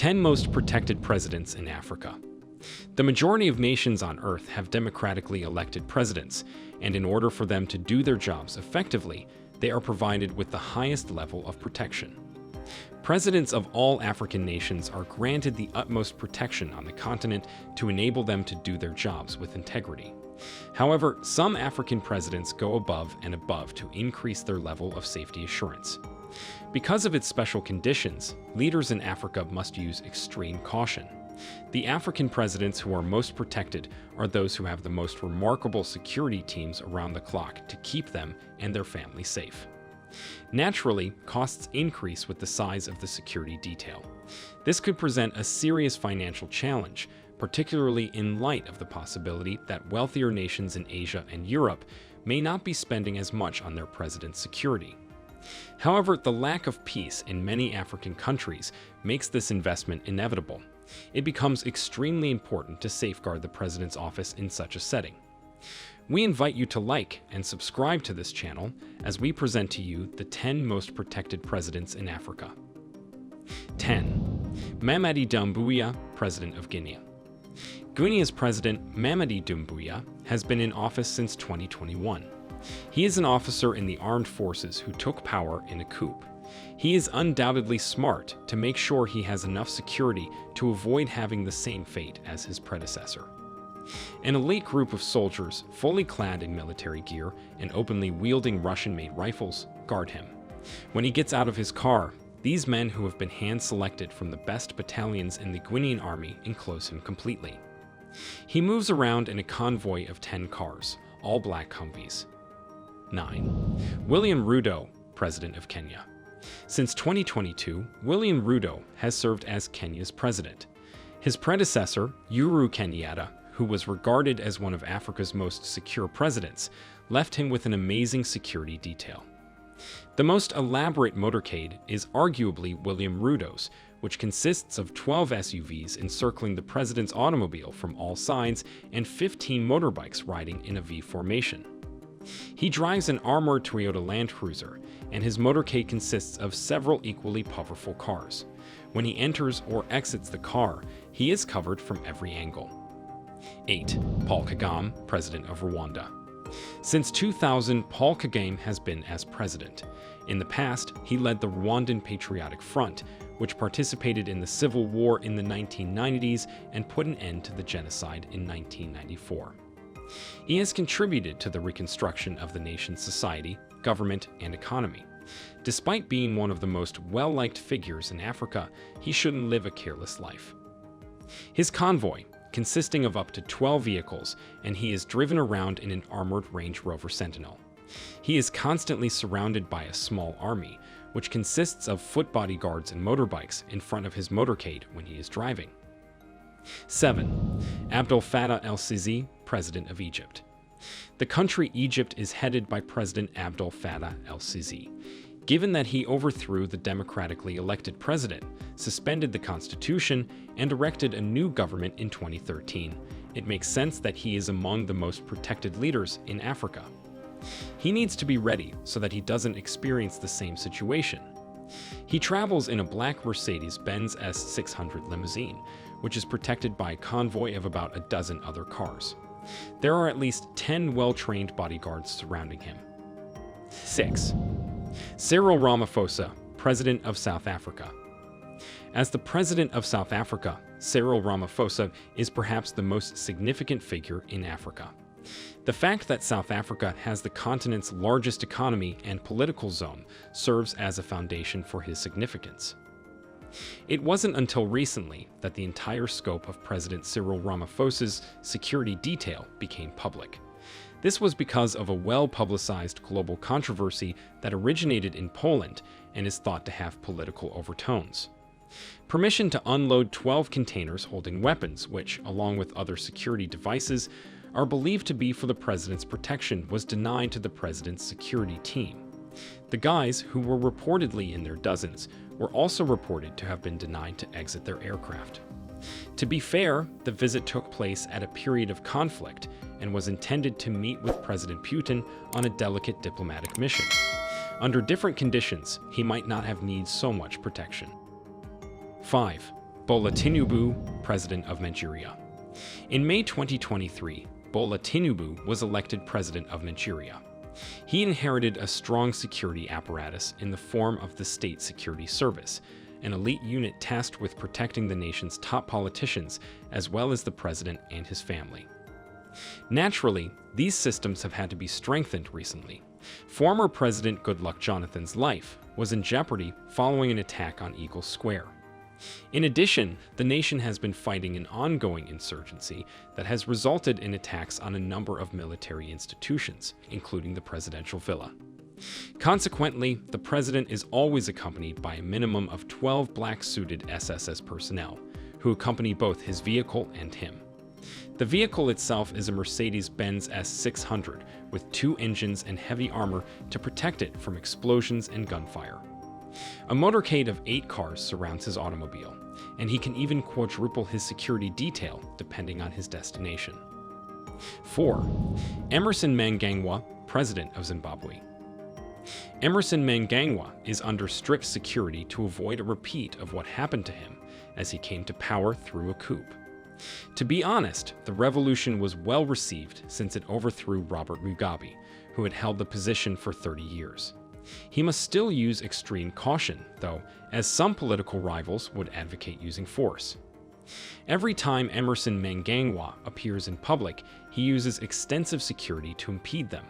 10 most protected presidents in Africa. The majority of nations on Earth have democratically elected presidents, and in order for them to do their jobs effectively, they are provided with the highest level of protection. Presidents of all African nations are granted the utmost protection on the continent to enable them to do their jobs with integrity. However, some African presidents go above and above to increase their level of safety assurance. Because of its special conditions, leaders in Africa must use extreme caution. The African presidents who are most protected are those who have the most remarkable security teams around the clock to keep them and their families safe. Naturally, costs increase with the size of the security detail. This could present a serious financial challenge, particularly in light of the possibility that wealthier nations in Asia and Europe may not be spending as much on their president's security. However, the lack of peace in many African countries makes this investment inevitable. It becomes extremely important to safeguard the president's office in such a setting. We invite you to like and subscribe to this channel as we present to you the 10 most protected presidents in Africa. 10. Mamadi Doumbouya, President of Guinea. Guinea's President Mamadi Doumbouya has been in office since 2021. He is an officer in the armed forces who took power in a coup. He is undoubtedly smart to make sure he has enough security to avoid having the same fate as his predecessor. An elite group of soldiers, fully clad in military gear and openly wielding Russian-made rifles, guard him. When he gets out of his car, these men who have been hand-selected from the best battalions in the Guinean army enclose him completely. He moves around in a convoy of 10 cars, all black Humvees. 9. William Ruto, President of Kenya. Since 2022, William Ruto has served as Kenya's president. His predecessor, Uhuru Kenyatta, who was regarded as one of Africa's most secure presidents, left him with an amazing security detail. The most elaborate motorcade is arguably William Ruto's, which consists of 12 SUVs encircling the president's automobile from all sides and 15 motorbikes riding in a V formation. He drives an armored Toyota Land Cruiser, and his motorcade consists of several equally powerful cars. When he enters or exits the car, he is covered from every angle. 8. Paul Kagame, President of Rwanda. Since 2000, Paul Kagame has been as president. In the past, he led the Rwandan Patriotic Front, which participated in the civil war in the 1990s and put an end to the genocide in 1994. He has contributed to the reconstruction of the nation's society, government, and economy. Despite being one of the most well-liked figures in Africa, he shouldn't live a careless life. His convoy, consisting of up to 12 vehicles, and he is driven around in an armored Range Rover Sentinel. He is constantly surrounded by a small army, which consists of foot bodyguards and motorbikes in front of his motorcade when he is driving. 7. Abdul Fattah el-Sisi, President of Egypt. The country Egypt is headed by President Abdul Fattah el-Sisi. Given that he overthrew the democratically elected president, suspended the constitution, and erected a new government in 2013, it makes sense that he is among the most protected leaders in Africa. He needs to be ready so that he doesn't experience the same situation. He travels in a black Mercedes-Benz S600 limousine, which is protected by a convoy of about a dozen other cars. There are at least 10 well-trained bodyguards surrounding him. 6. Cyril Ramaphosa, President of South Africa. As the President of South Africa, Cyril Ramaphosa is perhaps the most significant figure in Africa. The fact that South Africa has the continent's largest economy and political zone serves as a foundation for his significance. It wasn't until recently that the entire scope of President Cyril Ramaphosa's security detail became public. This was because of a well-publicized global controversy that originated in Poland and is thought to have political overtones. Permission to unload 12 containers holding weapons, which, along with other security devices, are believed to be for the president's protection, was denied to the president's security team. The guys, who were reportedly in their dozens, were also reported to have been denied to exit their aircraft. To be fair, the visit took place at a period of conflict and was intended to meet with President Putin on a delicate diplomatic mission. Under different conditions, he might not have needed so much protection. 5. Bola Tinubu, President of Nigeria. In May 2023, Bola Tinubu was elected President of Nigeria. He inherited a strong security apparatus in the form of the State Security Service, an elite unit tasked with protecting the nation's top politicians as well as the president and his family. Naturally, these systems have had to be strengthened recently. Former President Goodluck Jonathan's life was in jeopardy following an attack on Eagle Square. In addition, the nation has been fighting an ongoing insurgency that has resulted in attacks on a number of military institutions, including the presidential villa. Consequently, the president is always accompanied by a minimum of 12 black-suited SSS personnel, who accompany both his vehicle and him. The vehicle itself is a Mercedes-Benz S600 with 2 engines and heavy armor to protect it from explosions and gunfire. A motorcade of 8 cars surrounds his automobile, and he can even quadruple his security detail depending on his destination. 4. Emmerson Mnangagwa, President of Zimbabwe. Emmerson Mnangagwa is under strict security to avoid a repeat of what happened to him as he came to power through a coup. To be honest, the revolution was well received since it overthrew Robert Mugabe, who had held the position for 30 years. He must still use extreme caution, though, as some political rivals would advocate using force. Every time Emmerson Mnangagwa appears in public, he uses extensive security to impede them.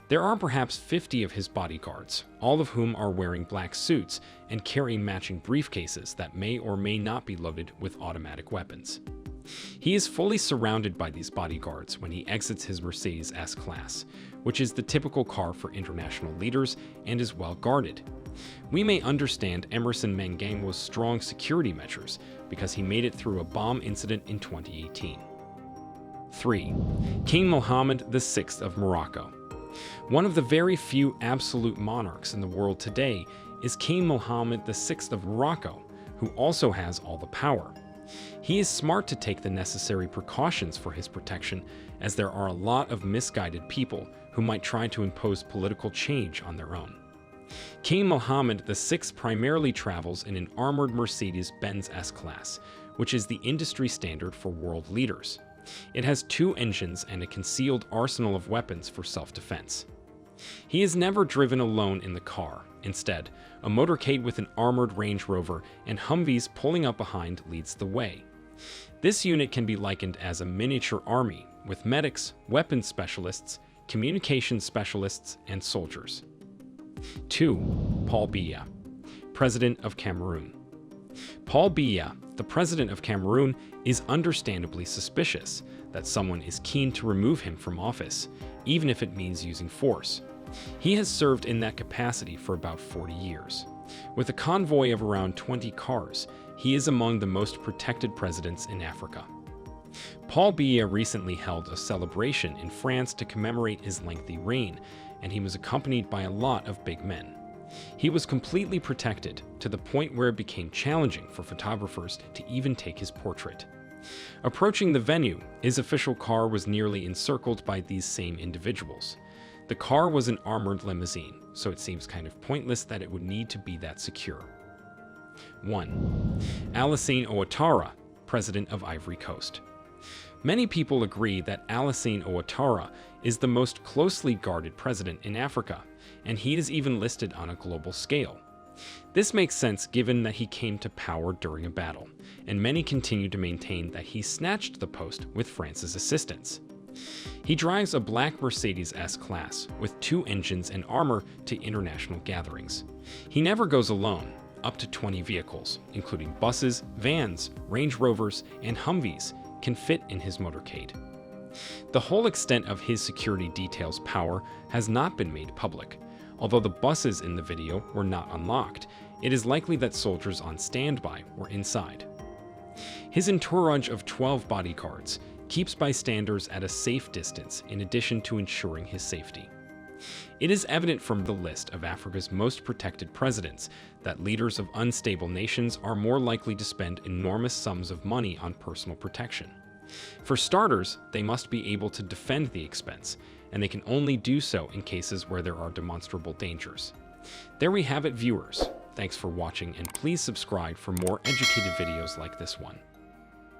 There are perhaps 50 of his bodyguards, all of whom are wearing black suits and carry matching briefcases that may or may not be loaded with automatic weapons. He is fully surrounded by these bodyguards when he exits his Mercedes S-Class, which is the typical car for international leaders and is well guarded. We may understand Emmerson Mnangagwa's strong security measures because he made it through a bomb incident in 2018. 3. King Mohammed VI of Morocco. One of the very few absolute monarchs in the world today is King Mohammed VI of Morocco, who also has all the power. He is smart to take the necessary precautions for his protection, as there are a lot of misguided people who might try to impose political change on their own. King Mohammed VI primarily travels in an armored Mercedes-Benz S-Class, which is the industry standard for world leaders. It has 2 engines and a concealed arsenal of weapons for self-defense. He is never driven alone in the car. Instead, a motorcade with an armored Range Rover and Humvees pulling up behind leads the way. This unit can be likened as a miniature army, with medics, weapons specialists, communications specialists, and soldiers. 2. Paul Biya, President of Cameroon. Paul Biya, the President of Cameroon, is understandably suspicious that someone is keen to remove him from office, even if it means using force. He has served in that capacity for about 40 years. With a convoy of around 20 cars, he is among the most protected presidents in Africa. Paul Biya recently held a celebration in France to commemorate his lengthy reign, and he was accompanied by a lot of big men. He was completely protected, to the point where it became challenging for photographers to even take his portrait. Approaching the venue, his official car was nearly encircled by these same individuals. The car was an armored limousine, so it seems kind of pointless that it would need to be that secure. 1. Alassane Ouattara, President of Ivory Coast. Many people agree that Alassane Ouattara is the most closely guarded president in Africa, and he is even listed on a global scale. This makes sense given that he came to power during a battle, and many continue to maintain that he snatched the post with France's assistance. He drives a black Mercedes S-Class with 2 engines and armor to international gatherings. He never goes alone. Up to 20 vehicles, including buses, vans, Range Rovers, and Humvees, can fit in his motorcade. The whole extent of his security detail's power has not been made public. Although the buses in the video were not unlocked, it is likely that soldiers on standby were inside. His entourage of 12 bodyguards keeps bystanders at a safe distance in addition to ensuring his safety. It is evident from the list of Africa's most protected presidents that leaders of unstable nations are more likely to spend enormous sums of money on personal protection. For starters, they must be able to defend the expense, and they can only do so in cases where there are demonstrable dangers. There we have it, viewers. Thanks for watching, and please subscribe for more educated videos like this one.